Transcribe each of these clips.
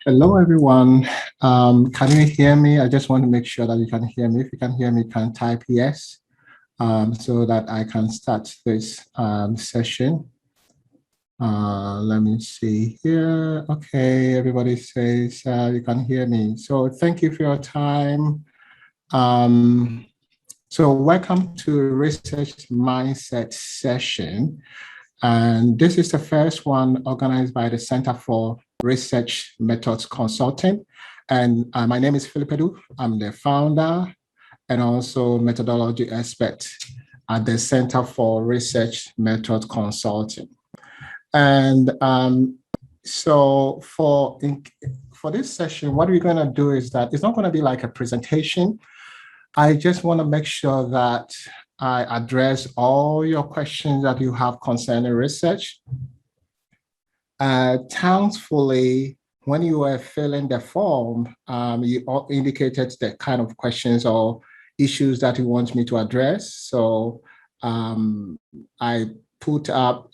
Hello, everyone. Can you hear me? I just want to make sure that you can hear me. If you can hear me, you can type yes, so that I can start this session. Let me see here. Okay, everybody says you can hear me. So thank you for your time. So welcome to Research Mindset session. And this is the first one organized by the Center for Research Methods Consulting. And my name is Philip Edu. I'm the founder and also methodology expert at the Center for Research Methods Consulting. And so for this session, what we're going to do is that it's not going to be like a presentation. I just want to make sure that I address all your questions that you have concerning research. Thankfully, when you were filling the form, you indicated the kind of questions or issues that you want me to address. So I put up,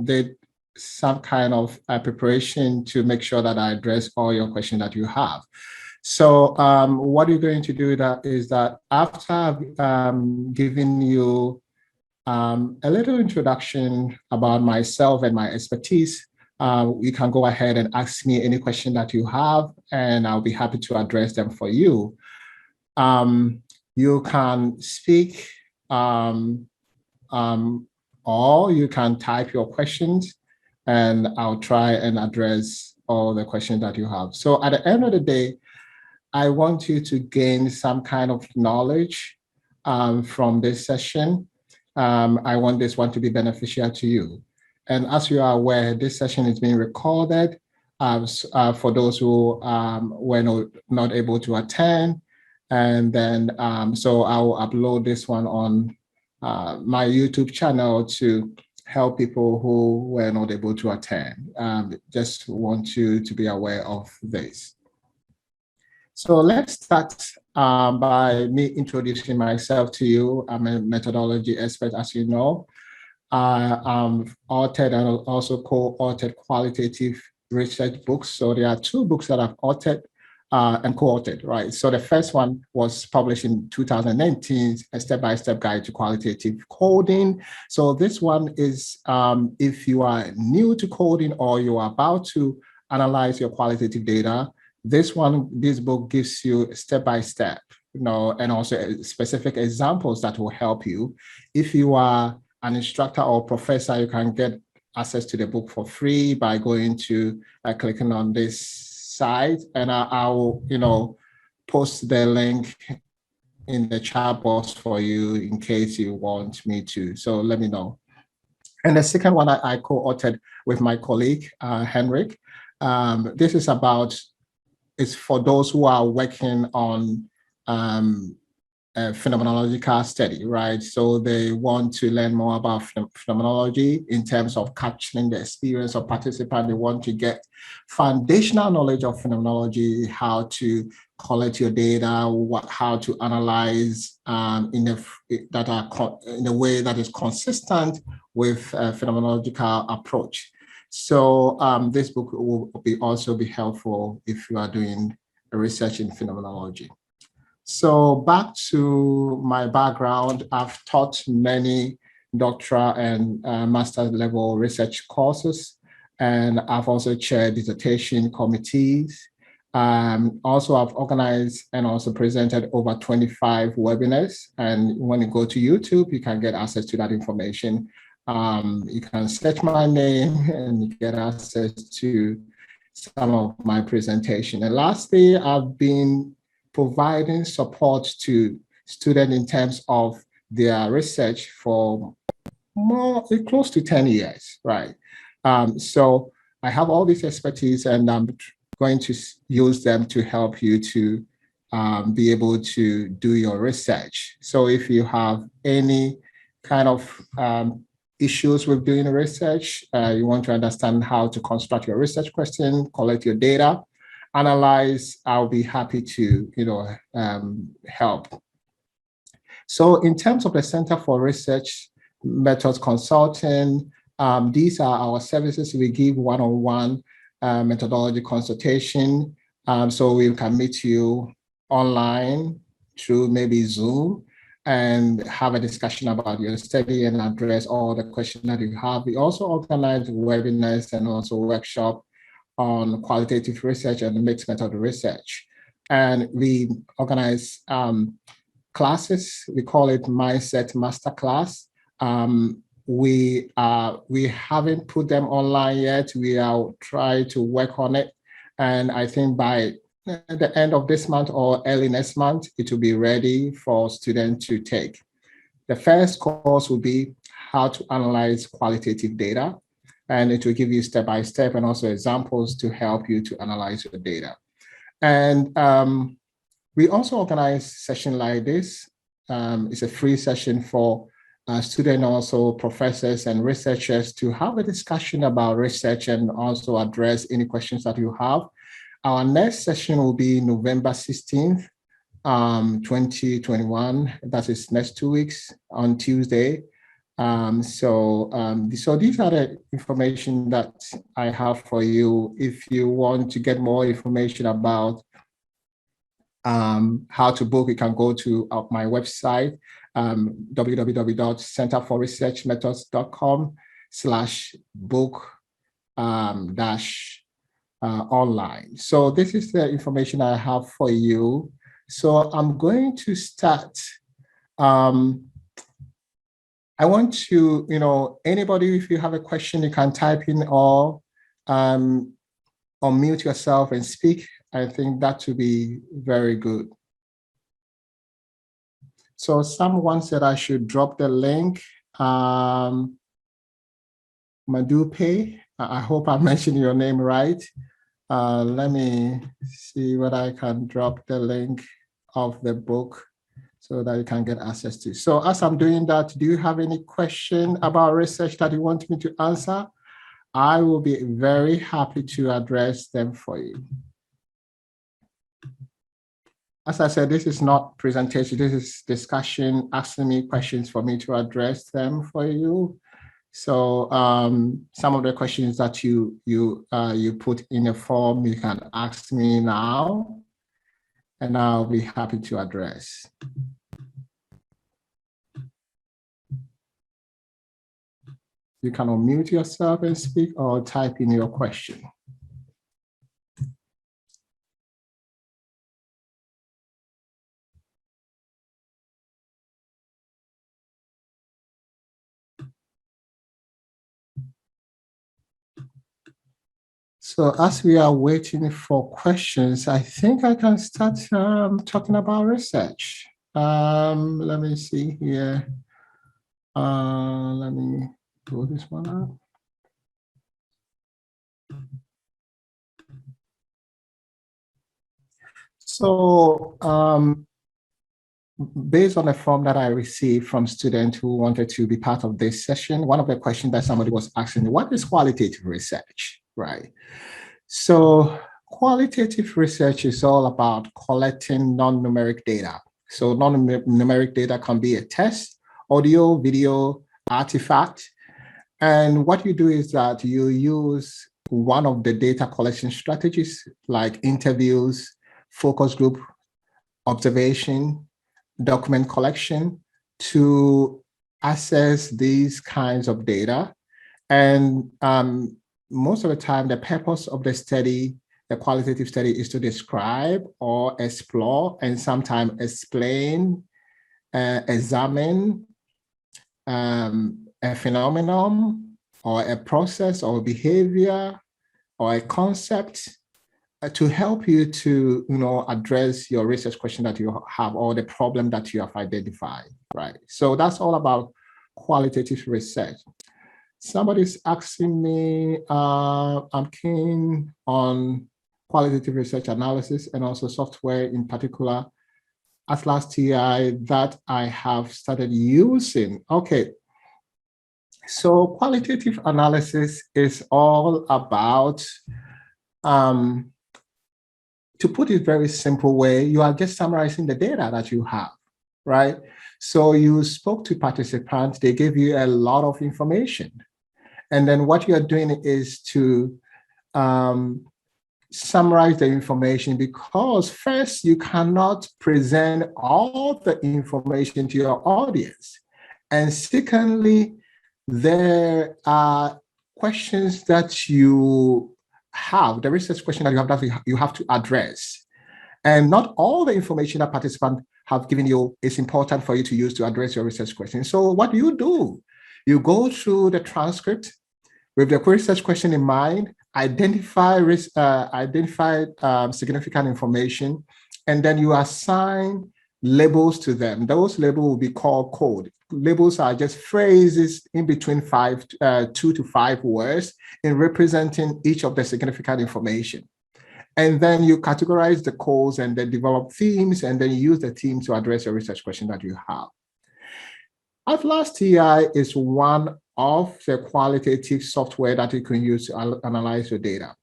did some kind of preparation to make sure that I address all your questions that you have. So what you're going to do is that after I've given you a little introduction about myself and my expertise, you can go ahead and ask me any question that you have, and I'll be happy to address them for you. You can speak or you can type your questions, and I'll try and address all the questions that you have. So at the end of the day, I want you to gain some kind of knowledge from this session. I want this one to be beneficial to you. And as you are aware, this session is being recorded for those who were not able to attend. And then, so I'll upload this one on my YouTube channel to help people who were not able to attend. Just want you to be aware of this. So let's start by me introducing myself to you. I'm a methodology expert, as you know. I've authored and also co-authored qualitative research books. So there are two books that I've authored and co-authored, right? So the first one was published in 2019, a step-by-step guide to qualitative coding. So this one is if you are new to coding or you are about to analyze your qualitative data, this book gives you step-by-step, and also specific examples that will help you. If you are an instructor or professor, you can get access to the book for free by going to clicking on this site, and I'll post the link in the chat box for you in case you want me to. So let me know. And the second one I co-authored with my colleague Henrik. This is it's for those who are working on a phenomenological study, right? So they want to learn more about phenomenology in terms of capturing the experience of participants. They want to get foundational knowledge of phenomenology, how to collect your data, how to analyze in a way that is consistent with a phenomenological approach. So this book will also be helpful if you are doing research in phenomenology. So back to my background, I've taught many doctoral and master's level research courses, and I've also chaired dissertation committees. Also, I've organized and also presented over 25 webinars. And when you go to YouTube, you can get access to that information. You can search my name and get access to some of my presentation. And lastly, I've been providing support to students in terms of their research for close to 10 years, right? So I have all this expertise, and I'm going to use them to help you to be able to do your research. So if you have any kind of issues with doing research, you want to understand how to construct your research question, collect your data, analyze, I'll be happy to help. So in terms of the Center for Research Methods Consulting, these are our services we give one-on-one methodology consultation. So we can meet you online through maybe Zoom and have a discussion about your study and address all the questions that you have. We also organize webinars and also workshop on qualitative research and mixed method research. And we organize classes. We call it Mindset Masterclass. We haven't put them online yet. We are trying to work on it. And I think by the end of this month or early next month, it will be ready for students to take. The first course will be how to analyze qualitative data, and it will give you step-by-step and also examples to help you to analyze your data. And we also organize sessions like this. It's a free session for students, also professors and researchers to have a discussion about research and also address any questions that you have. Our next session will be November 16th, 2021. That is next 2 weeks on Tuesday. So these are the information that I have for you. If you want to get more information about how to book, you can go to my website, www.centerforresearchmethods.com/book-online. So this is the information I have for you. So I'm going to start. I want to, anybody, if you have a question, you can type in or unmute yourself and speak. I think that would be very good. So someone said I should drop the link. Madupe, I hope I mentioned your name right. Let me see whether I can drop the link of the book so that you can get access to. So as I'm doing that, do you have any question about research that you want me to answer? I will be very happy to address them for you. As I said, this is not presentation, this is discussion, asking me questions for me to address them for you. So some of the questions that you put in a form, you can ask me now, and I'll be happy to address. You can unmute yourself and speak or type in your question. So as we are waiting for questions, I think I can start talking about research. Let me see here. Let me pull this one up. So based on the form that I received from students who wanted to be part of this session, one of the questions that somebody was asking, what is qualitative research, right? So qualitative research is all about collecting non-numeric data. So non-numeric data can be a text, audio, video, artifact. And what you do is that you use one of the data collection strategies like interviews, focus group observation, document collection to access these kinds of data. And most of the time, the purpose of the study, the qualitative study, is to describe or explore and sometimes explain, examine a phenomenon or a process or behavior or a concept to help you to address your research question that you have or the problem that you have identified, right? So that's all about qualitative research. Somebody's asking me, I'm keen on qualitative research analysis and also software, in particular Atlas TI, that I have started using. Okay, so qualitative analysis is all about, to put it very simple way, you are just summarizing the data that you have, right? So you spoke to participants, they gave you a lot of information. And then what you're doing is to summarize the information, because first, you cannot present all the information to your audience. And secondly, there are questions that you have, the research question that you have to address. And not all the information that participants have given you is important for you to use to address your research question. So what do? You go through the transcript with the research question in mind, identify significant information, and then you assign labels to them. Those labels will be called code. Labels are just phrases in between 2 to 5 words in representing each of the significant information. And then you categorize the codes and then develop themes, and then you use the theme to address your research question that you have. Atlas TI is one of the qualitative software that you can use to analyze your data.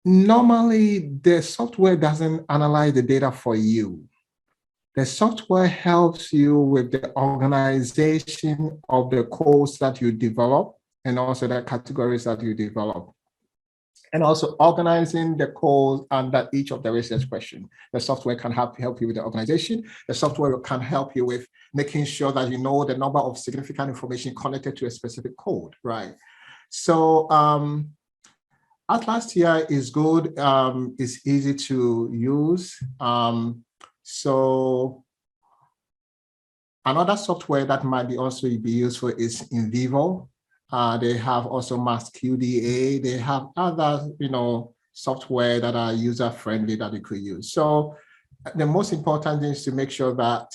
Normally, the software doesn't analyze the data for you. The software helps you with the organization of the codes that you develop and also the categories that you develop, and also organizing the codes under each of the research questions. The software can help you with the organization. The software can help you with making sure that you know the number of significant information connected to a specific code, right? So Atlas TI is good, it's easy to use. So another software that might be also be useful is InVivo. They have also MassQDA. They have other, software that are user-friendly that you could use. So the most important thing is to make sure that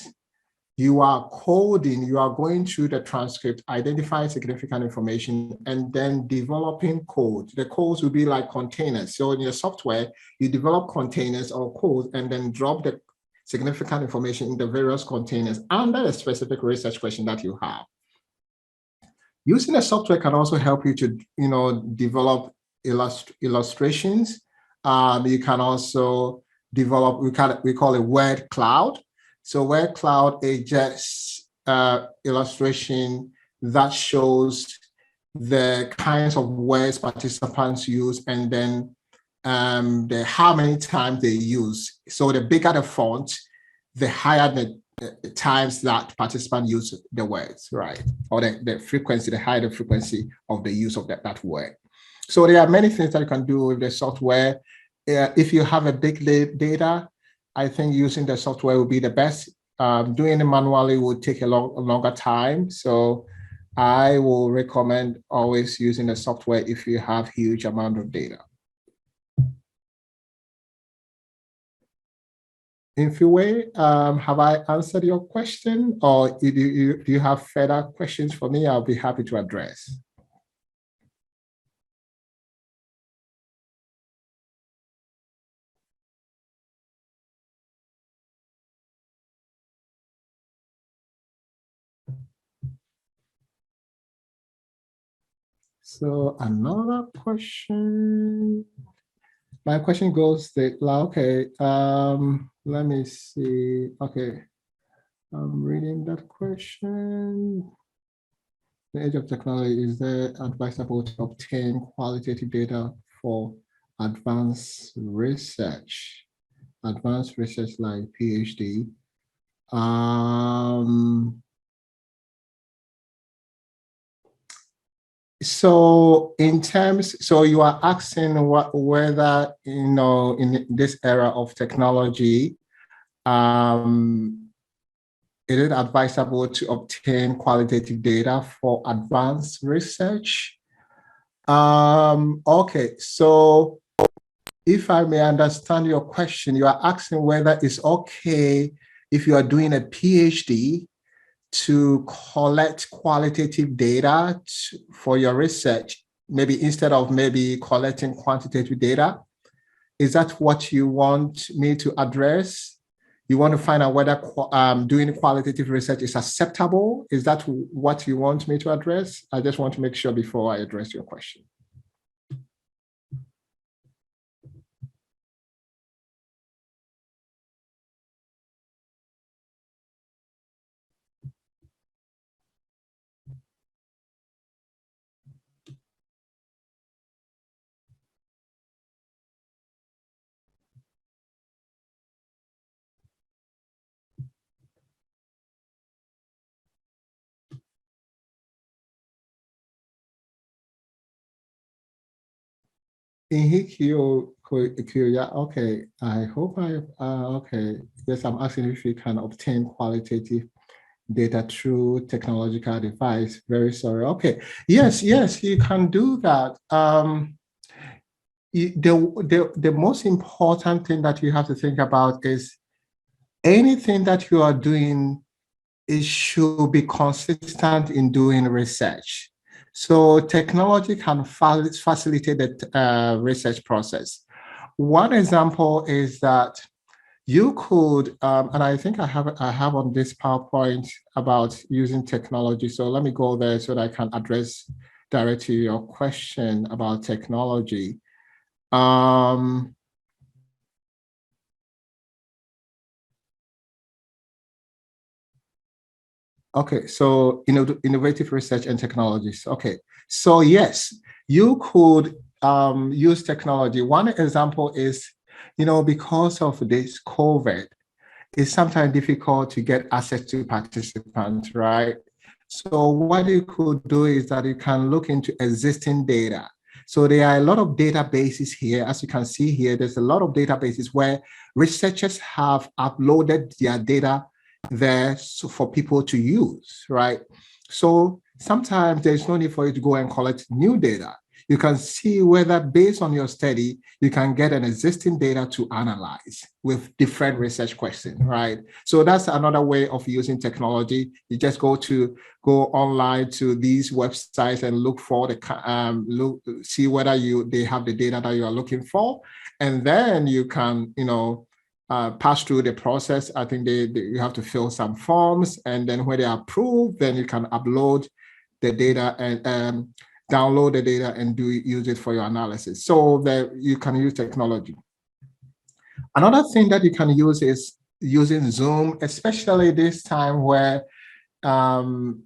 you are coding, you are going through the transcript, identifying significant information, and then developing code. The codes will be like containers. So in your software, you develop containers or codes and then drop the significant information in the various containers under a specific research question that you have. Using the software can also help you to, develop illustrations. You can also develop, we call it word cloud. So word cloud is just illustration that shows the kinds of words participants use and then how many times they use. So the bigger the font, the higher the times that participants use the words, right? Or the frequency, the higher the frequency of the use of that word. So there are many things that you can do with the software. If you have a big data, I think using the software will be the best. Doing it manually would take a longer time. So I will recommend always using the software if you have huge amount of data. In Fiwei, have I answered your question, or do you have further questions for me? I'll be happy to address. So another question. My question goes okay, let me see. Okay, I'm reading that question. The age of technology, is there advisable to obtain qualitative data for advanced research? Advanced research like Ph.D. So you are asking whether, in this era of technology, is it advisable to obtain qualitative data for advanced research? Okay, so if I may understand your question, you are asking whether it's okay if you are doing a PhD to collect qualitative data for your research, maybe instead of collecting quantitative data. Is that what you want me to address? You want to find out whether doing qualitative research is acceptable? Is that what you want me to address? I just want to make sure before I address your question. Yeah, okay. I hope okay. Yes, I'm asking if you can obtain qualitative data through technological device. Very sorry. Okay. Yes, you can do that. The most important thing that you have to think about is anything that you are doing, it should be consistent in doing research. So technology can facilitate the research process. One example is that you could, and I think I have on this PowerPoint about using technology. So let me go there so that I can address directly your question about technology. Um, Okay, so innovative research and technologies. Okay, so yes, you could use technology. One example is, because of this COVID, it's sometimes difficult to get access to participants, right? So what you could do is that you can look into existing data. So there are a lot of databases here. As you can see here, there's a lot of databases where researchers have uploaded their data there for people to use, right? So sometimes there's no need for you to go and collect new data. You can see whether based on your study, you can get an existing data to analyze with different research questions, right? So that's another way of using technology. You just go online to these websites and look for see whether they have the data that you are looking for, and then you can pass through the process. I think you have to fill some forms, and then when they are approved, then you can upload the data and download the data and use it for your analysis. So that you can use technology. Another thing that you can use is using Zoom, especially this time where COVID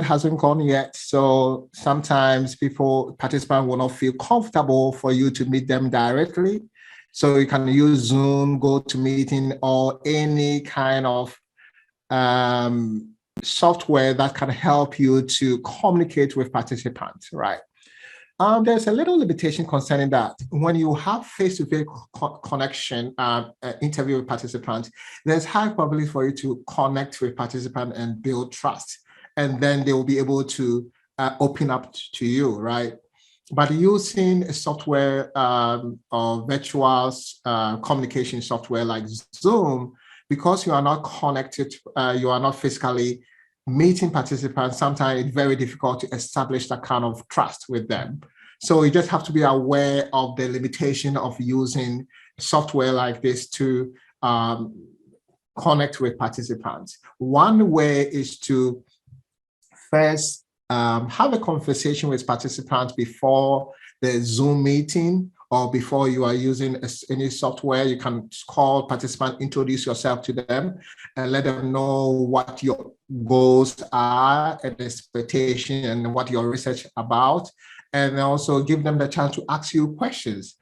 hasn't gone yet. So sometimes participants will not feel comfortable for you to meet them directly. So you can use Zoom, GoToMeeting, or any kind of software that can help you to communicate with participants, right? There's a little limitation concerning that. When you have face-to-face connection, interview with participants, there's high probability for you to connect with participants and build trust. And then they will be able to open up to you, right? But using a software or virtual communication software like Zoom, because you are not connected, you are not physically meeting participants, sometimes it's very difficult to establish that kind of trust with them. So you just have to be aware of the limitation of using software like this to connect with participants. One way is to first have a conversation with participants before the Zoom meeting, or before you are using any software. You can call participants, introduce yourself to them, and let them know what your goals are and expectation and what your research about, and also give them the chance to ask you questions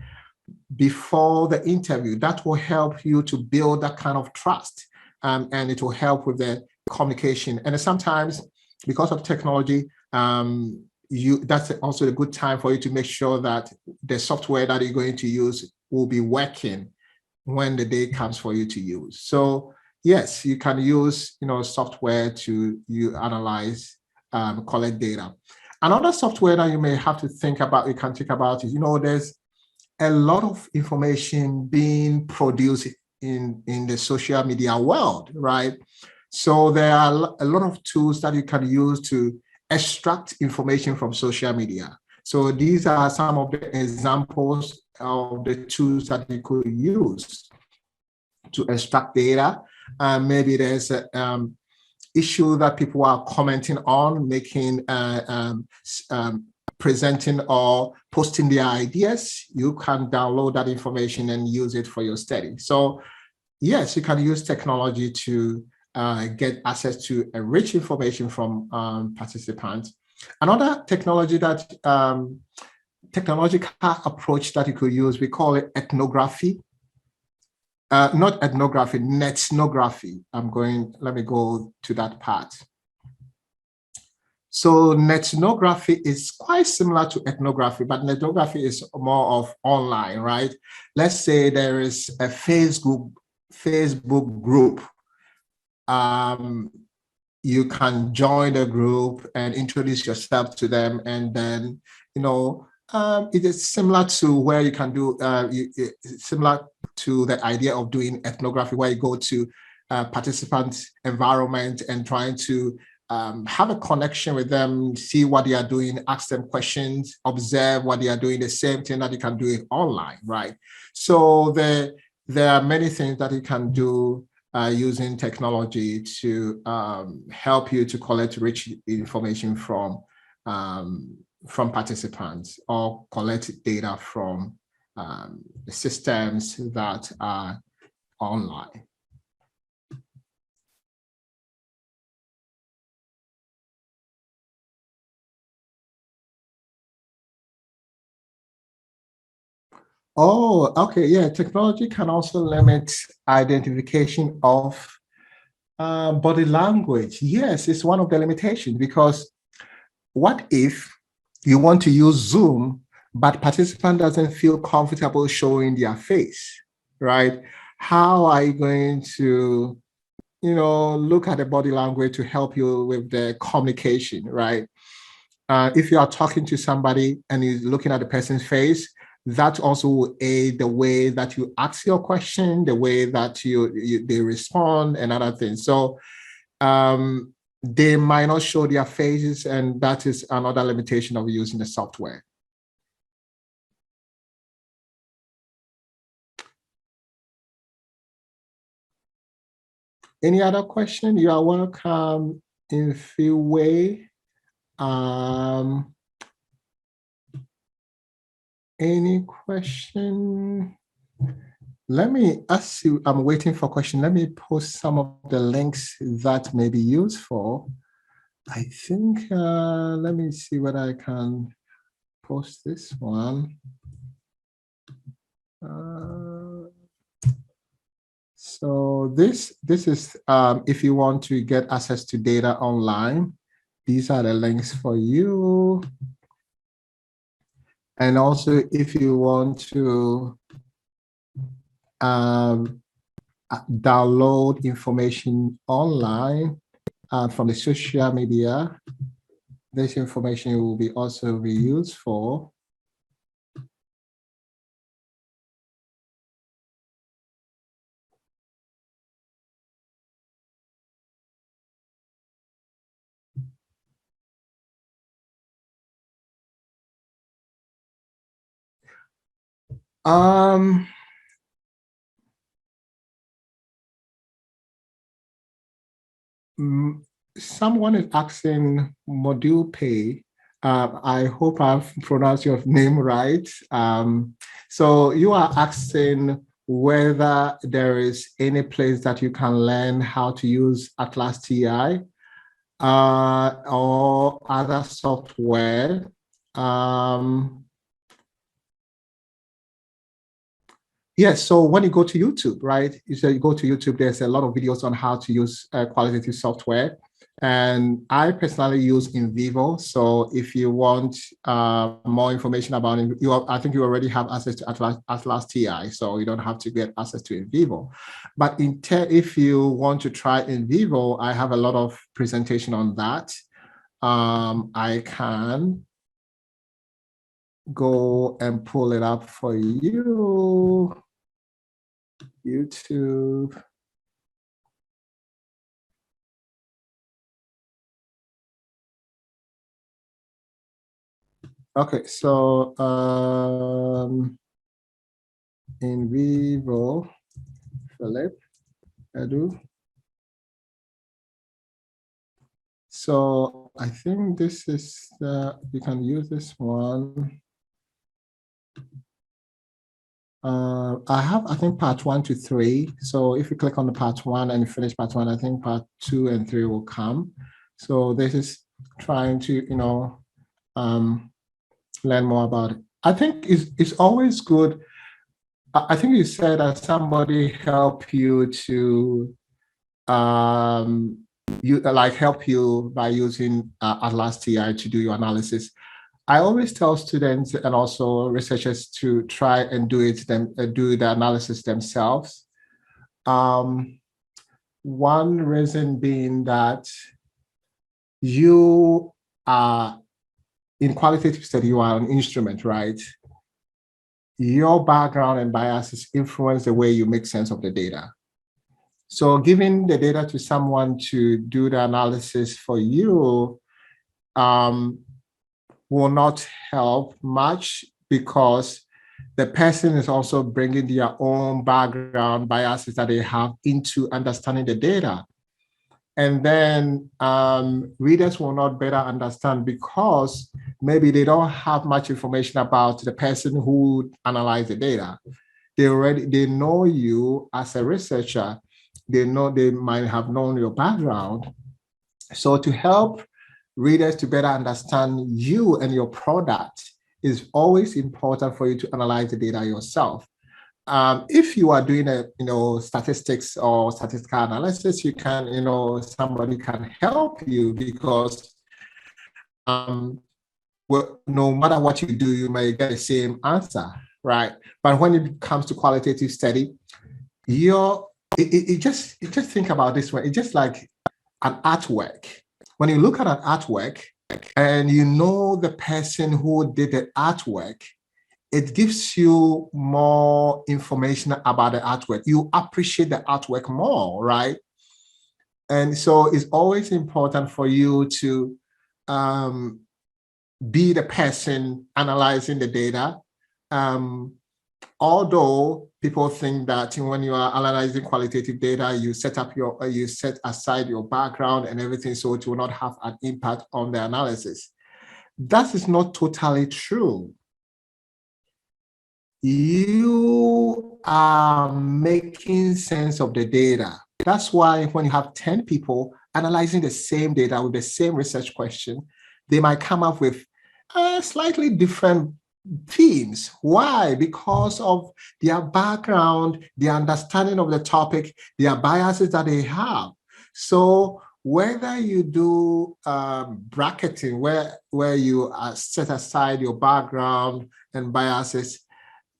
before the interview. That will help you to build that kind of trust, and it will help with the communication. And sometimes, because of technology, that's also a good time for you to make sure that the software that you're going to use will be working when the day comes for you to use. So yes, you can use software to analyze, collect data. Another software that you may have to think about, you can think about is, there's a lot of information being produced in the social media world, right? So there are a lot of tools that you can use to extract information from social media. So these are some of the examples of the tools that you could use to extract data. Maybe there's an issue that people are commenting on, making presenting or posting their ideas. You can download that information and use it for your study. So yes, you can use technology to get access to rich information from participants. Another technological approach that you could use, we call it ethnography. Not ethnography, nethnography. Let me go to that part. So ethnography is quite similar to ethnography, but ethnography is more of online, right? Let's say there is a Facebook group. You can join the group and introduce yourself to them, and then it is similar to where you can do similar to the idea of doing ethnography, where you go to participant environment and trying to have a connection with them, see what they are doing, ask them questions, observe what they are doing, the same thing that you can do it online, right? So there are many things that you can do using technology to help you to collect rich information from participants, or collect data from the systems that are online. Oh, okay, yeah. Technology can also limit identification of body language. Yes, it's one of the limitations, because what if you want to use Zoom, but participant doesn't feel comfortable showing their face, right? How are you going to, look at the body language to help you with the communication, right? If you are talking to somebody and you're looking at the person's face, that also will aid the way that you ask your question, the way that they respond, and other things. So they might not show their faces, and that is another limitation of using the software. Any other question? You are welcome in Fiway. Any question? Let me ask you, I'm waiting for a question. Let me post some of the links that may be useful. I think, let me see whether I can post this one. So this is, if you want to get access to data online, these are the links for you. And also, if you want to download information online from the social media, this information will be also be useful. Someone is asking module pay. I hope I've pronounced your name right. So you are asking whether there is any place that you can learn how to use Atlas TI or other software. Yes, so when you go to YouTube, right? You go to YouTube, there's a lot of videos on how to use qualitative software. And I personally use NVivo. So if you want more information about it, I think you already have access to Atlas TI, so you don't have to get access to NVivo. But if you want to try NVivo, I have a lot of presentation on that. I can go and pull it up for you. YouTube. Okay, so NVivo, Philip, Edu. So I think this is, you can use this one. I think part 1 to 3. So if you click on the part 1 and finish part 1, I think part 2 and 3 will come. So this is trying to, learn more about it. I think it's always good. I think you said that somebody helped you to help you by using Atlas TI to do your analysis. I always tell students and also researchers to try and do the analysis themselves. One reason being that you are in qualitative study, you are an instrument, right? Your background and biases influence the way you make sense of the data. So giving the data to someone to do the analysis for you will not help much, because the person is also bringing their own background biases that they have into understanding the data. And then readers will not better understand, because maybe they don't have much information about the person who analyzed the data. They know you as a researcher. They might have known your background. So to help readers to better understand you and your product, is always important for you to analyze the data yourself. If you are doing statistics or statistical analysis, you can, somebody can help you, because no matter what you do, you may get the same answer, right? But when it comes to qualitative study, just think about this way. It's just like an artwork. When you look at an artwork and you know the person who did the artwork, it gives you more information about the artwork. You appreciate the artwork more, right? And so it's always important for you to be the person analyzing the data. Although people think that when you are analyzing qualitative data, you set aside your background and everything, so it will not have an impact on the analysis. That is not totally true. You are making sense of the data. That's why when you have 10 people analyzing the same data with the same research question, they might come up with slightly different themes. Why? Because of their background, their understanding of the topic, their biases that they have. So whether you do bracketing, where you set aside your background and biases,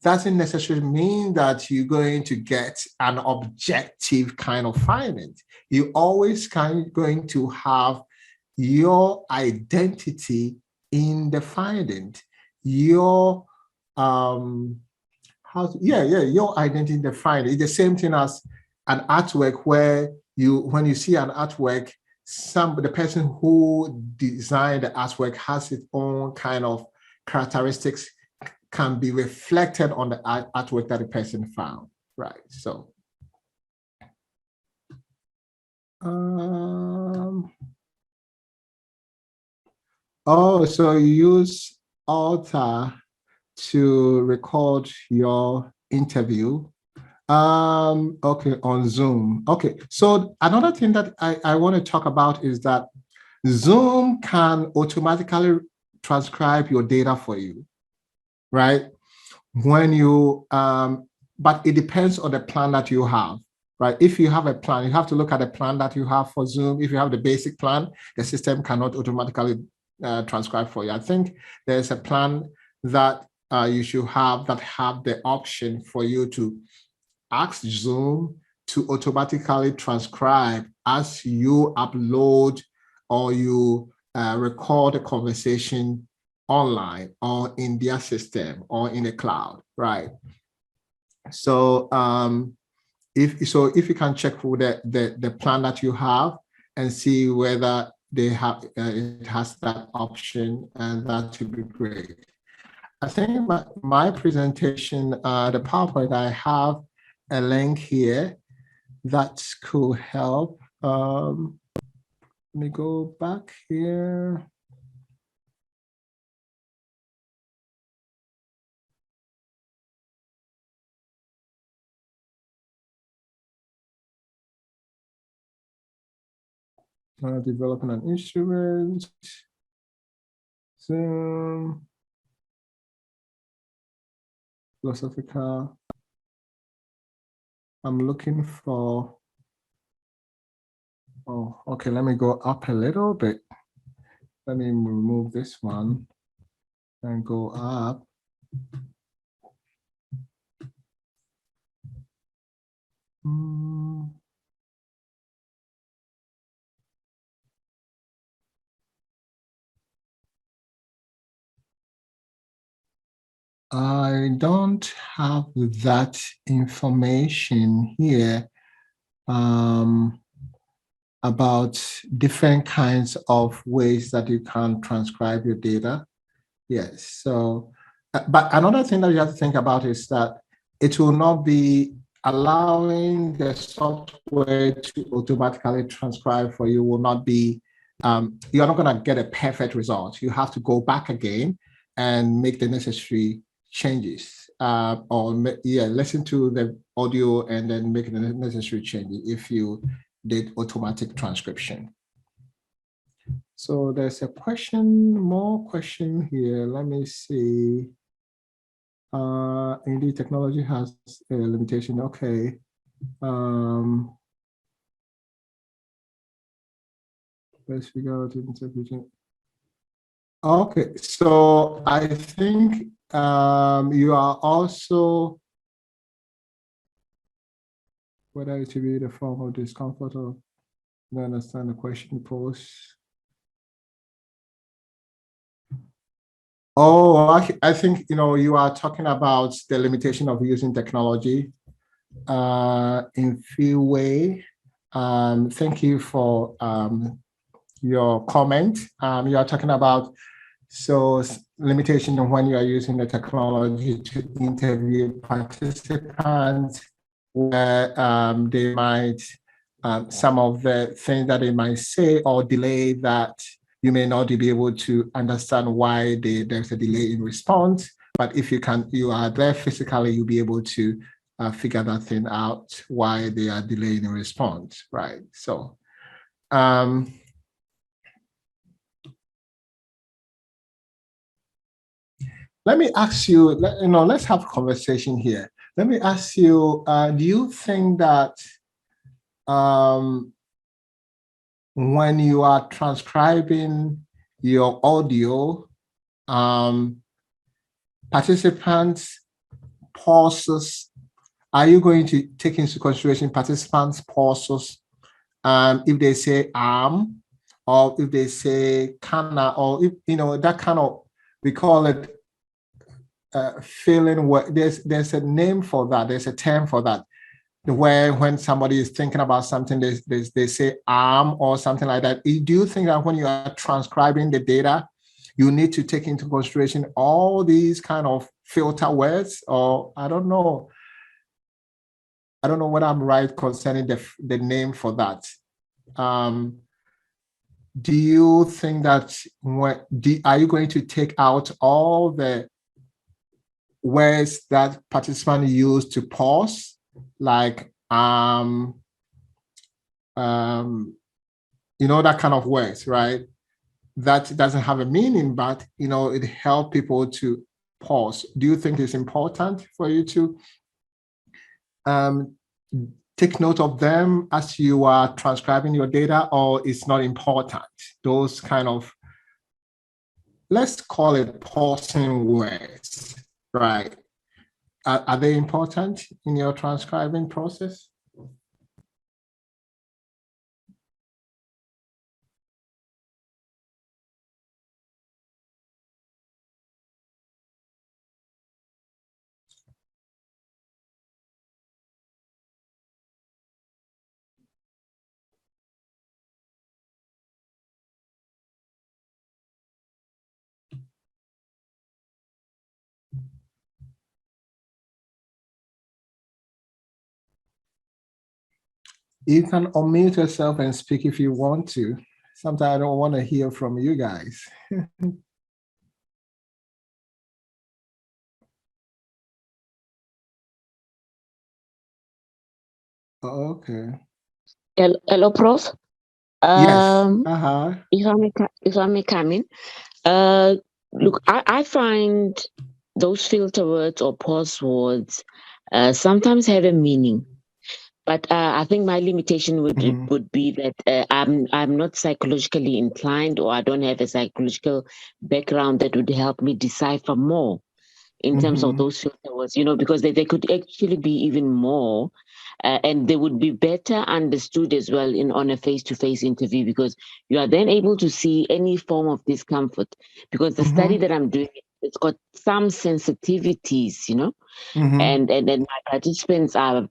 doesn't necessarily mean that you're going to get an objective kind of finding. You always going to have your identity in the finding. Your your identity in the finding. It's the same thing as an artwork, where when you see an artwork, the person who designed the artwork has its own kind of characteristics, can be reflected on the artwork that the person found, right? So, so you use Alta to record your interview. Okay, on Zoom. Okay, so another thing that I want to talk about is that Zoom can automatically transcribe your data for you, right? When you, but it depends on the plan that you have, right? If you have a plan, you have to look at the plan that you have for Zoom. If you have the basic plan, the system cannot automatically transcribe for you. I think there's a plan that you should have that have the option for you to ask Zoom to automatically transcribe as you upload or you record a conversation online or in their system or in the cloud, right? So if you can check for the plan that you have and see whether they have it has that option, and that would be great. I think my presentation, the PowerPoint, I have a link here that could help. Let me go back here. Developing an instrument. Zoom. Philosophical. I'm looking for Oh, okay, let me go up a little bit. Let me remove this one and go up. I don't have that information here about different kinds of ways that you can transcribe your data. Yes, so, but another thing that you have to think about is that it will not be allowing the software to automatically transcribe for you will not be, you're not going to get a perfect result. You have to go back again and make the necessary changes, or listen to the audio and then make the necessary changes if you did automatic transcription. So there's a more question here. Let me see. Indeed, technology has a limitation. Okay. Let's figure out interpretation. Okay, so I think you are also, whether it will be the form of discomfort or not understand the question posed. Oh, I think, you are talking about the limitation of using technology in few way. Thank you for your comment. You are talking about limitation on when you are using the technology to interview participants, where they might, some of the things that they might say or delay that you may not be able to understand why there's a delay in response. But if you are there physically, you'll be able to figure that thing out, why they are delaying in response, right? So, let me ask you, let's have a conversation here. Let me ask you, do you think that when you are transcribing your audio, participants' pauses, are you going to take into consideration participants' pauses? If they say or if they say kana, or if, that kind of, we call it feeling, there's a name for that, there's a term for that, where when somebody is thinking about something, they say or something like that. Do you think that when you are transcribing the data, you need to take into consideration all these kind of filter words? Or I don't know whether I'm right concerning the name for that. Do you think that are you going to take out all the words that participants use to pause, like that kind of words, right? That doesn't have a meaning, but it helps people to pause. Do you think it's important for you to take note of them as you are transcribing your data, or it's not important? Those kind of, let's call it pausing words, right? Are they important in your transcribing process? You can unmute yourself and speak if you want to. Sometimes I don't want to hear from you guys. Okay. Hello, Prof. Yes. If I may come in, look, I find those filter words or pause words sometimes have a meaning, But I think my limitation would Mhm. would be that I'm not psychologically inclined, or I don't have a psychological background that would help me decipher more in terms of Mhm. those filter words, because they could actually be even more, and they would be better understood as well on a face-to-face interview, because you are then able to see any form of discomfort, because the study Mhm. that I'm doing, it's got some sensitivities, Mhm. and my participants are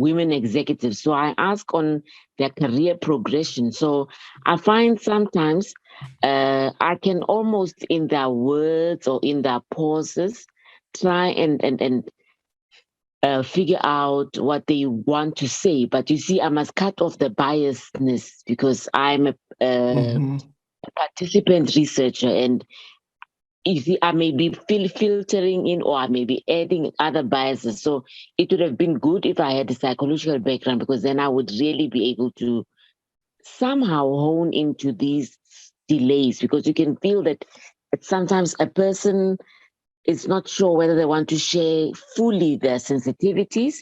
women executives. So I ask on their career progression. So I find sometimes I can almost in their words or in their pauses try and figure out what they want to say. But you see, I must cut off the biasness, because I'm a Mhm. participant researcher, and if I may be filtering in, or I may be adding other biases. So it would have been good if I had a psychological background, because then I would really be able to somehow hone into these delays, because you can feel that sometimes a person is not sure whether they want to share fully their sensitivities,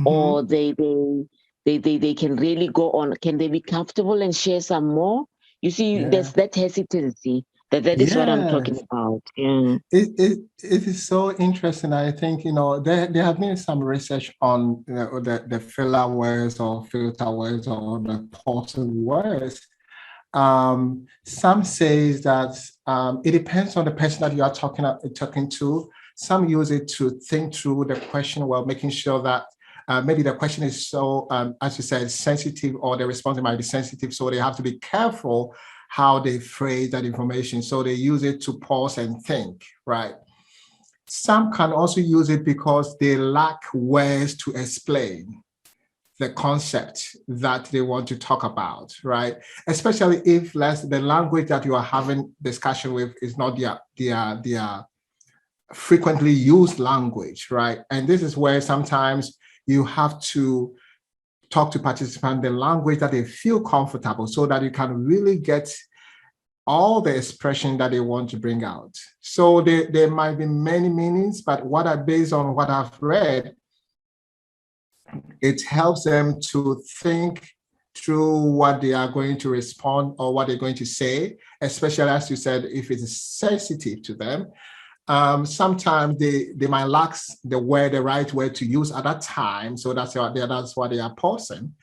or Mhm. they can really go on. Can they be comfortable and share some more? You see, there's Yeah. that hesitancy. That is what I'm talking Yes. about. Yeah. It is so interesting. I think, there have been some research on the filler words or filter words or the pausing words. Some says that it depends on the person that you are talking to. Some use it to think through the question while making sure that maybe the question is so, as you said, sensitive, or the response might be sensitive. So they have to be careful how they phrase that information. So they use it to pause and think, right? Some can also use it because they lack words to explain the concept that they want to talk about, right? Especially if the language that you are having discussion with is not their frequently used language, right? And this is where sometimes you have to talk to participants the language that they feel comfortable, so that you can really get all the expression that they want to bring out. So there might be many meanings, but based on what I've read, it helps them to think through what they are going to respond or what they're going to say, especially as you said, if it is sensitive to them. Sometimes they might lack the right word to use at that time. So that's why they are pausing.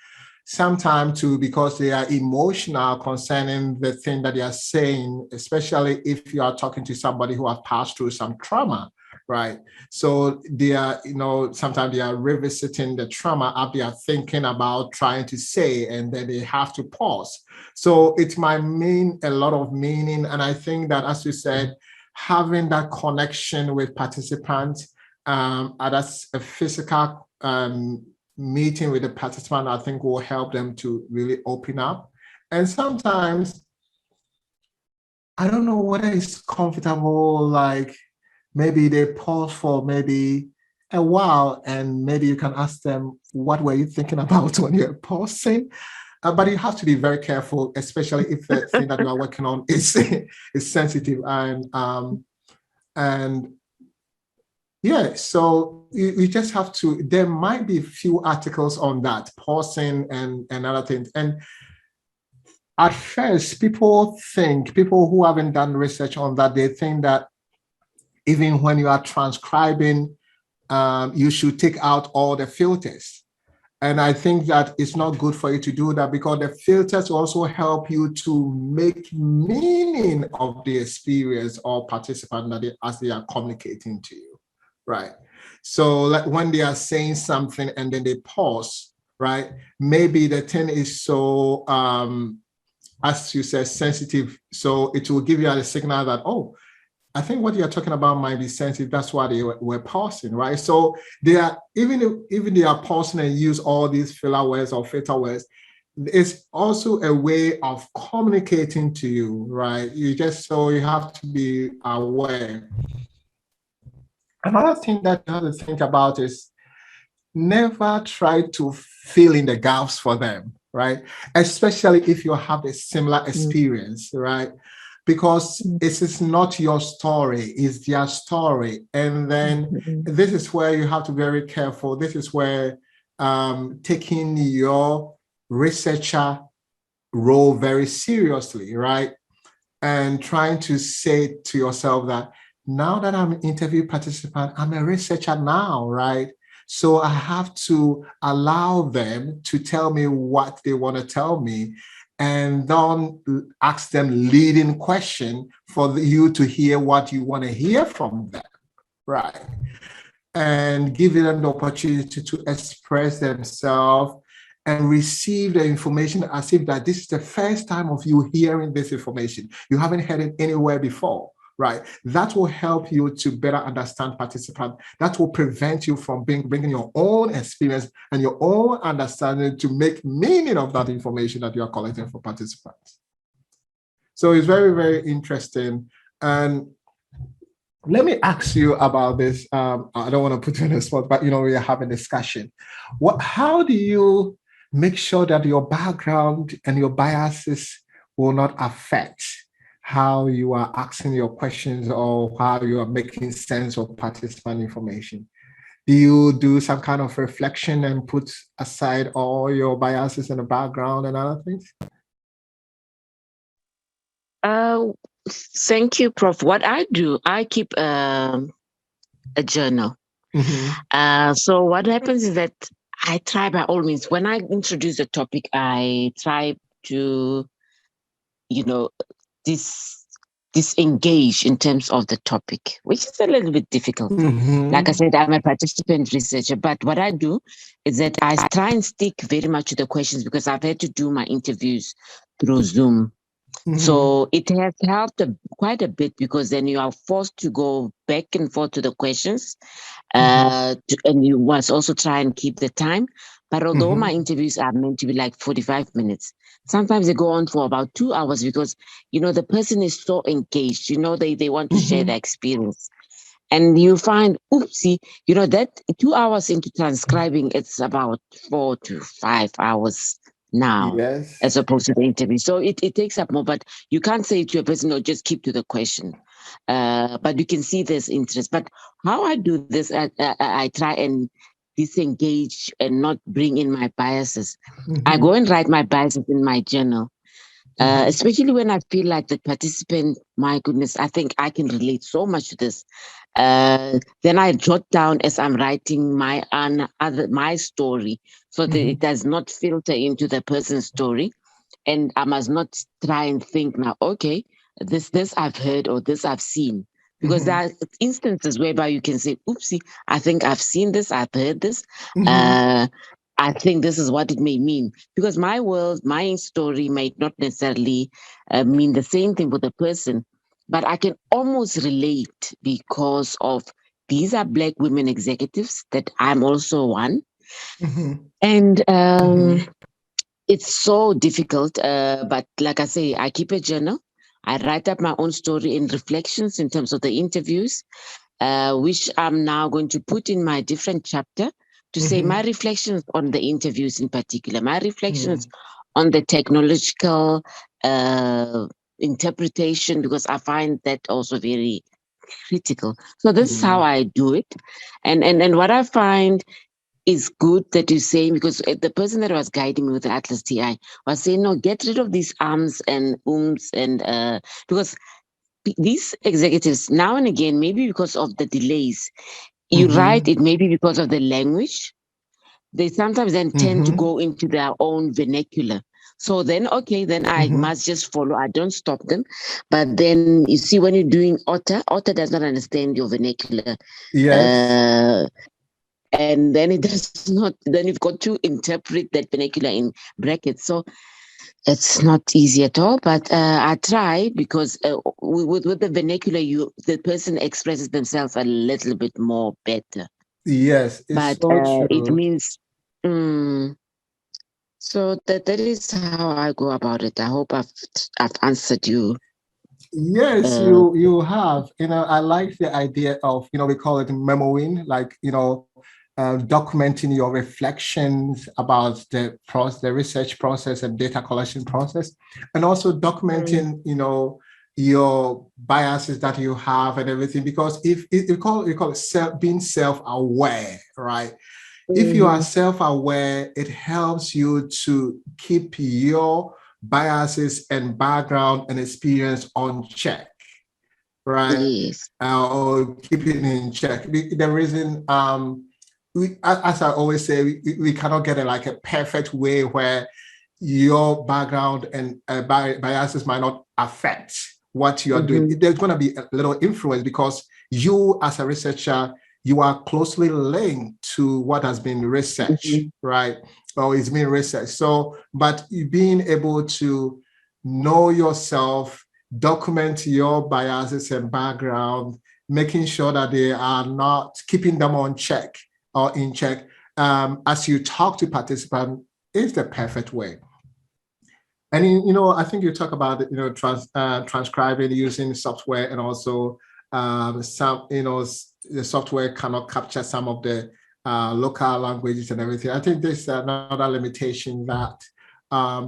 Sometimes too, because they are emotional concerning the thing that they are saying, especially if you are talking to somebody who has passed through some trauma, right? So they are, sometimes they are revisiting the trauma up, they are thinking about trying to say, and then they have to pause. So it might mean a lot of meaning. And I think that, as you said, having that connection with participants, that's a physical meeting with the participant, I think will help them to really open up. And sometimes, I don't know whether it's comfortable, like maybe they pause for maybe a while, and maybe you can ask them, what were you thinking about when you're pausing? But you have to be very careful, especially if the thing that you are working on is sensitive. And yeah, so you just have to, there might be a few articles on that, pausing and other things. And at first, people who haven't done research on that, they think that even when you are transcribing, you should take out all the filters. And I think that it's not good for you to do that, because the filters also help you to make meaning of the experience or participant as they are communicating to you, right? So like when they are saying something and then they pause, right? Maybe the thing is so, as you said, sensitive. So it will give you a signal that, oh, I think what you're talking about might be sensitive. That's why they were pausing, right? So they are, even they are pausing and use all these filler words or filter words, it's also a way of communicating to you, right? You have to be aware. Another thing that you have to think about is never try to fill in the gaps for them, right? Especially if you have a similar experience, right? Because it is not your story, it's their story. And then this is where you have to be very careful. This is where taking your researcher role very seriously, right? And trying to say to yourself that now that I'm an interview participant, I'm a researcher now, right? So I have to allow them to tell me what they want to tell me, and don't ask them leading question for you to hear what you want to hear from them, right? And give them the opportunity to express themselves and receive the information as if that this is the first time of you hearing this information. You haven't heard it anywhere before, right? That will help you to better understand participants. That will prevent you from bringing your own experience and your own understanding to make meaning of that information that you are collecting for participants. So it's very, very interesting. And let me ask you about this. I don't want to put you on the spot, but we are having a discussion. How do you make sure that your background and your biases will not affect how you are asking your questions or how you are making sense of participant information? Do you do some kind of reflection and put aside all your biases in the background and other things? Thank you, Prof. What I do, I keep a journal. Mm-hmm. So what happens is that I try by all means, when I introduce a topic, I try to, disengage in terms of the topic, which is a little bit difficult. Mm-hmm. Like I said, I'm a participant researcher, but what I do is that I try and stick very much to the questions because I've had to do my interviews through Zoom. Mm-hmm. So it has helped quite a bit because then you are forced to go back and forth to the questions. And you must also try and keep the time. But although my interviews are meant to be like 45 minutes, sometimes they go on for about 2 hours because, the person is so engaged, they want to share their experience. And you find, oopsie, that 2 hours into transcribing, it's about 4 to 5 hours now, yes, as opposed to the interview. So it takes up more, but you can't say to a person, no, just keep to the question. But you can see there's interest. But how I do this, I try and disengage and not bring in my biases. I go and write my biases in my journal. Especially when I feel like the participant, my goodness, I think I can relate so much to this. Then I jot down as I'm writing my story so that it does not filter into the person's story. And I must not try and think now, okay, this I've heard or this I've seen. Because there are instances whereby you can say, oopsie, I think I've seen this, I've heard this. I think this is what it may mean. Because my world, my story might not necessarily mean the same thing for the person, but I can almost relate because of these are Black women executives that I'm also one. And it's so difficult, but like I say, I keep a journal. I write up my own story in reflections in terms of the interviews, which I'm now going to put in my different chapter to say my reflections on the interviews in particular, my reflections on the technological interpretation, because I find that also very critical. So this is how I do it. And what I find is good that you're saying, because the person that was guiding me with the Atlas TI was saying, no, get rid of these ums and and because these executives now and again, maybe because of the delays, you write it maybe because of the language. They sometimes then tend to go into their own vernacular. So then, okay, then I must just follow. I don't stop them. But then you see, when you're doing Otter does not understand your vernacular. Yes. And then it does not, then you've got to interpret that vernacular in brackets. So it's not easy at all, but I try because with the vernacular, the person expresses themselves a little bit more better. Yes, it's But so true. it means, so that is how I go about it. I hope I've answered you. Yes, you have. I like the idea of, we call it memoing, like, documenting your reflections about the research process and data collection process, and also documenting, your biases that you have and everything. Because if you call it being self-aware, right? If you are self-aware, it helps you to keep your biases and background and experience on check, right? Yes. Or keep it in check. The reason, as I always say, we cannot get like a perfect way where your background and biases might not affect what you are doing. There's going to be a little influence because you, as a researcher, you are closely linked to what has been researched, right? Or it's been researched. So, but being able to know yourself, document your biases and background, making sure that they are not keeping them on check or in check as you talk to participants is the perfect way. And I think you talk about transcribing using software, and also some the software cannot capture some of the local languages and everything. I think there's another limitation that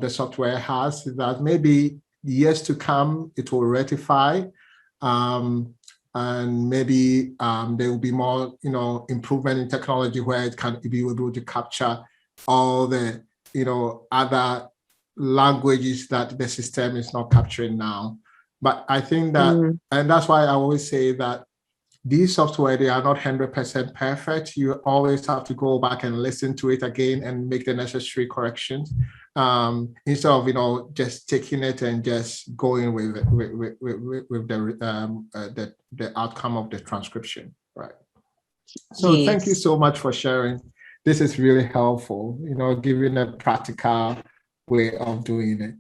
the software has, that maybe years to come it will rectify, and maybe there will be more improvement in technology where it can be able to capture all the other languages that the system is not capturing now. But I think that, and that's why I always say that these software, they are not 100% perfect. You always have to go back and listen to it again and make the necessary corrections, instead of just taking it and just going with the outcome of the transcription, right? So yes. Thank you so much for sharing. This is really helpful, giving a practical way of doing it,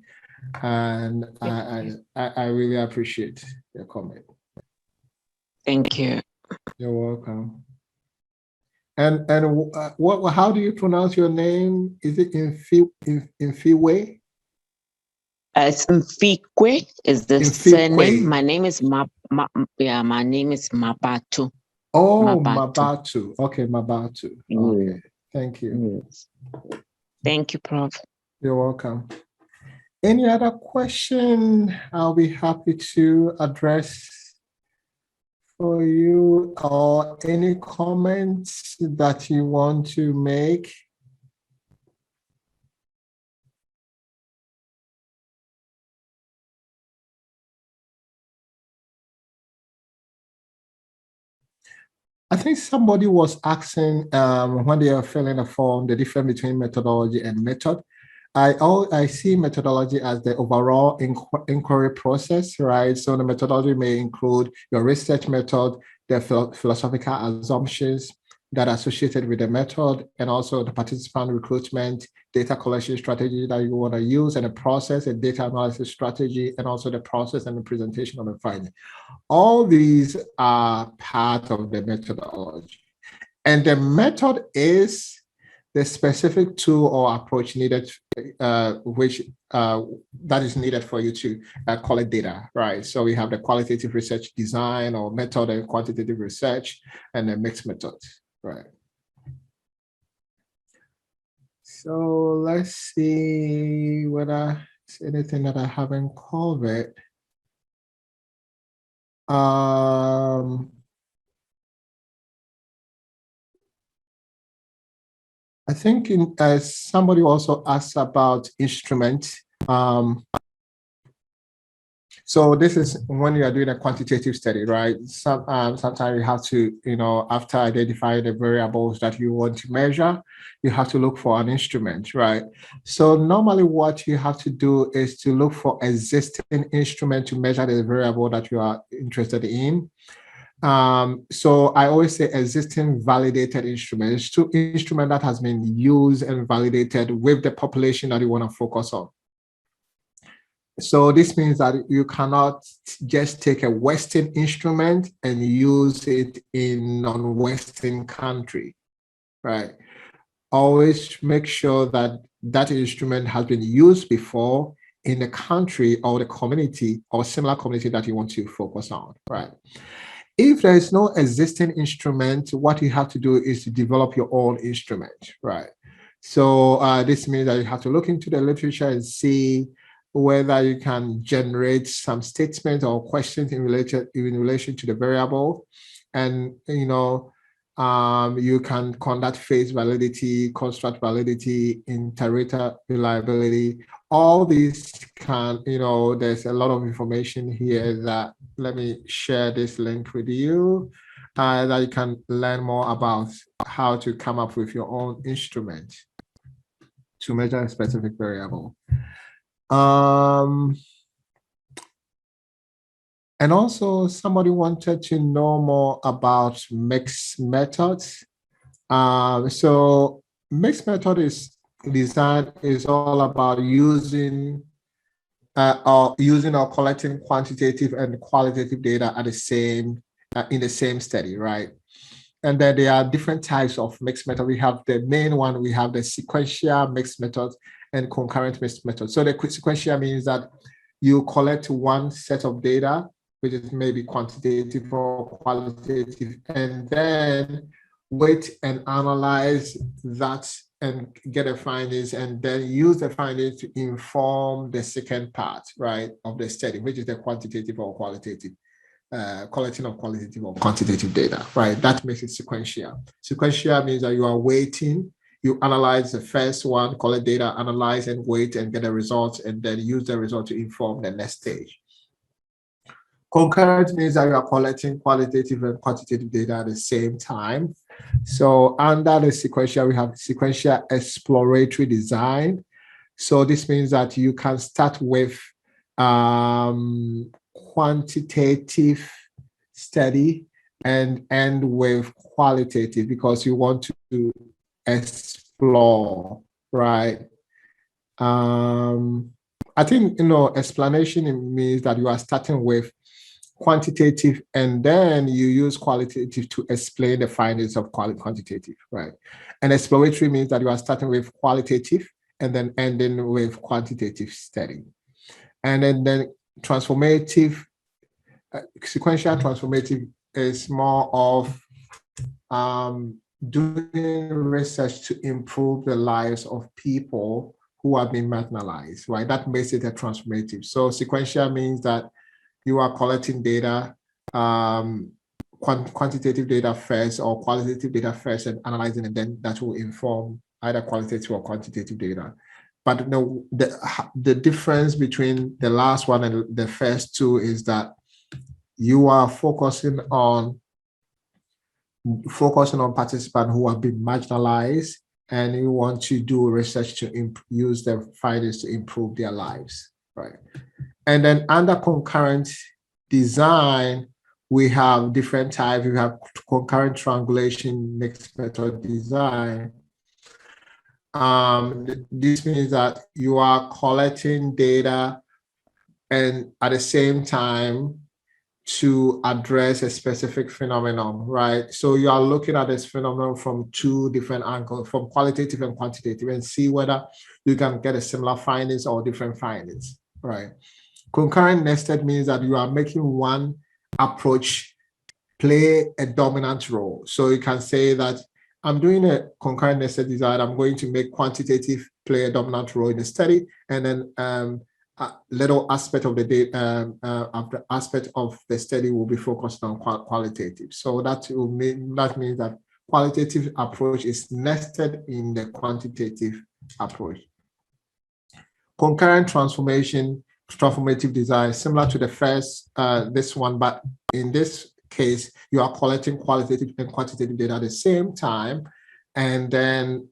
and I really appreciate your comment. Thank you. You're welcome. And how do you pronounce your name? Is it Infiwe? It's Mfikwe is the surname. My name is my name is Mabatu. Oh, Mabatu. Okay, Mabatu. Okay, thank you. Yes. Thank you, Prof. You're welcome. Any other question? I'll be happy to address for you, or any comments that you want to make. I think somebody was asking when they are filling a form, the difference between methodology and method. I see methodology as the overall inquiry process, right? So the methodology may include your research method, the philosophical assumptions that are associated with the method, and also the participant recruitment, data collection strategy that you want to use, and the process and data analysis strategy, and also the process and the presentation of the finding. All these are part of the methodology. And the method is the specific tool or approach needed, that is needed for you to collect data, right? So we have the qualitative research design or method, and quantitative research, and the mixed methods, right? So let's see whether there's anything that I haven't covered. I think somebody also asked about instruments. So this is when you are doing a quantitative study, right? Sometimes you have to, after identifying the variables that you want to measure, you have to look for an instrument, right? So normally what you have to do is to look for existing instrument to measure the variable that you are interested in. So I always say existing validated instruments, to instrument that has been used and validated with the population that you want to focus on. So this means that you cannot just take a Western instrument and use it in non-Western country, right? Always make sure that that instrument has been used before in the country or the community or similar community that you want to focus on, right? If there is no existing instrument, what you have to do is to develop your own instrument, right? So this means that you have to look into the literature and see whether you can generate some statements or questions in relation to the variable. And, You can conduct phase validity, construct validity, iterator reliability. All these can, there's a lot of information here that, let me share this link with you, that you can learn more about how to come up with your own instrument to measure a specific variable. And also somebody wanted to know more about mixed methods. So mixed method design is all about using or collecting quantitative and qualitative data at the same in the same study, right? And then there are different types of mixed method. We have the main one, we have the sequential mixed method and concurrent mixed method. So the sequential means that you collect one set of data, which is maybe quantitative or qualitative, and then wait and analyze that and get the findings, and then use the findings to inform the second part, right, of the study, which is the quantitative or qualitative, collecting of qualitative or quantitative data, right? That makes it sequential. Sequential means that you are waiting, you analyze the first one, collect data, analyze and wait and get the results, and then use the result to inform the next stage. Concurrent means that you are collecting qualitative and quantitative data at the same time. So under the sequential, we have sequential exploratory design. So this means that you can start with quantitative study and end with qualitative, because you want to explore, right? I think, explanation means that you are starting with quantitative and then you use qualitative to explain the findings of quantitative, right? And exploratory means that you are starting with qualitative and then ending with quantitative study. And then transformative, sequential transformative is more of doing research to improve the lives of people who have been marginalized, right? That makes it a transformative. So sequential means that you are collecting data, quantitative data first or qualitative data first and analyzing, and then that will inform either qualitative or quantitative data. But the difference between the last one and the first two is that you are focusing on participants who have been marginalized, and you want to do research to use the findings to improve their lives, right? And then under concurrent design, we have different types. We have concurrent triangulation mixed method design. This means that you are collecting data and at the same time to address a specific phenomenon, right? So you are looking at this phenomenon from two different angles, from qualitative and quantitative, and see whether you can get a similar findings or different findings, right? Concurrent nested means that you are making one approach play a dominant role. So you can say that I'm doing a concurrent nested design, I'm going to make quantitative play a dominant role in the study, and then a little aspect of the data, aspect of the study will be focused on qualitative. So that means that qualitative approach is nested in the quantitative approach. Concurrent transformative design, similar to the first, this one, but in this case, you are collecting qualitative and quantitative data at the same time, and then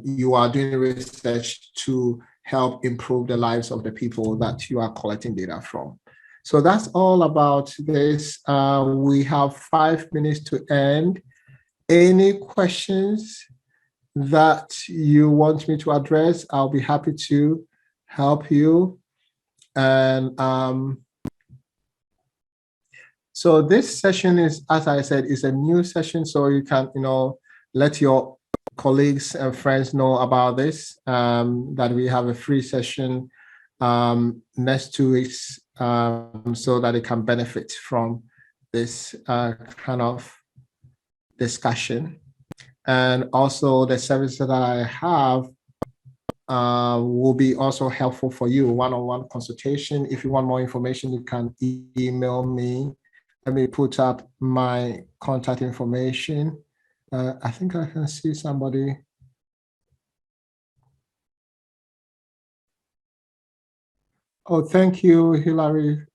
you are doing research to help improve the lives of the people that you are collecting data from. So that's all about this. We have 5 minutes to end. Any questions that you want me to address? I'll be happy to help you. And so this session is, as I said, is a new session, so you can, let your colleagues and friends know about this, that we have a free session next 2 weeks, so that they can benefit from this kind of discussion. And also the services that I have will be also helpful for you, one-on-one consultation. If you want more information, you can email me. Let me put up my contact information. I think I can see somebody. Oh, thank you, Hilary.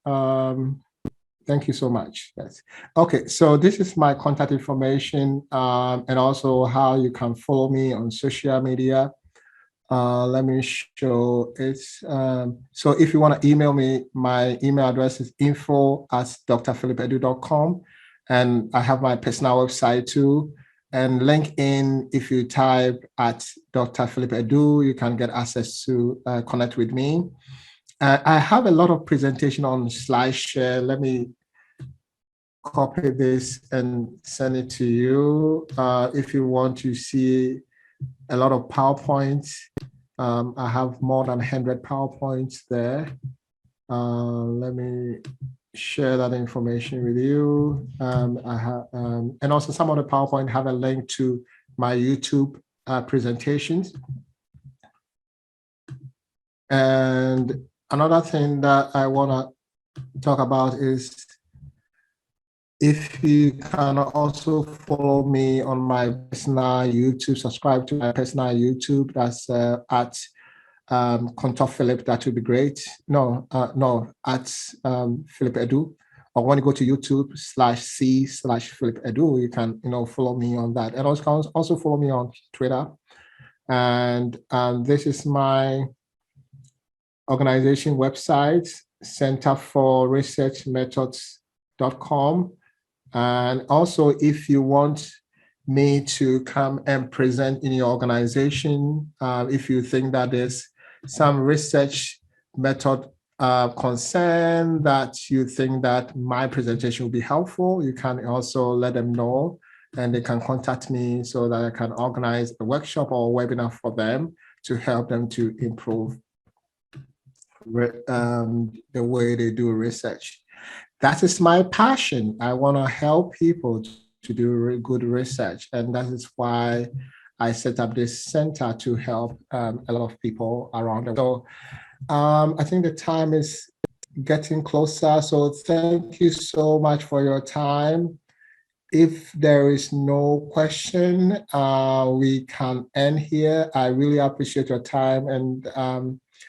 Thank you so much. Yes. Okay, so this is my contact information and also how you can follow me on social media. Let me show it. So if you want to email me, my email address is info@drphilipedu.com. And I have my personal website too. And LinkedIn, if you type at Dr. Philip Edu, you can get access to connect with me. I have a lot of presentation on SlideShare. Let me copy this and send it to you. If you want to see a lot of PowerPoints, I have more than 100 PowerPoints there. Let me share that information with you. I have, and also some of the PowerPoint have a link to my YouTube presentations. And another thing that I want to talk about is if you can also follow me on my personal YouTube, subscribe to my personal YouTube, that's at Contour Philip, that would be great. No, at Philip Edu. Or when you go to YouTube/C/Philip Edu, you can follow me on that. And also follow me on Twitter. And this is my organization website, centerforresearchmethods.com. And also, if you want me to come and present in your organization, if you think that there's some research method concern that you think that my presentation will be helpful, you can also let them know and they can contact me so that I can organize a workshop or a webinar for them to help them to improve the way they do research. That is my passion. I want to help people to do good research. And that is why I set up this center to help a lot of people around the world. So I think the time is getting closer. So thank you so much for your time. If there is no question, we can end here. I really appreciate your time. And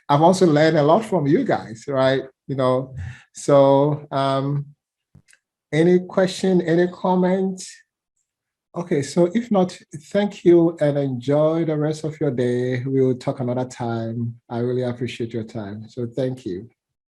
I've also learned a lot from you guys, right? So any question, any comment? Okay, so if not, thank you and enjoy the rest of your day. We will talk another time. I really appreciate your time. So thank you.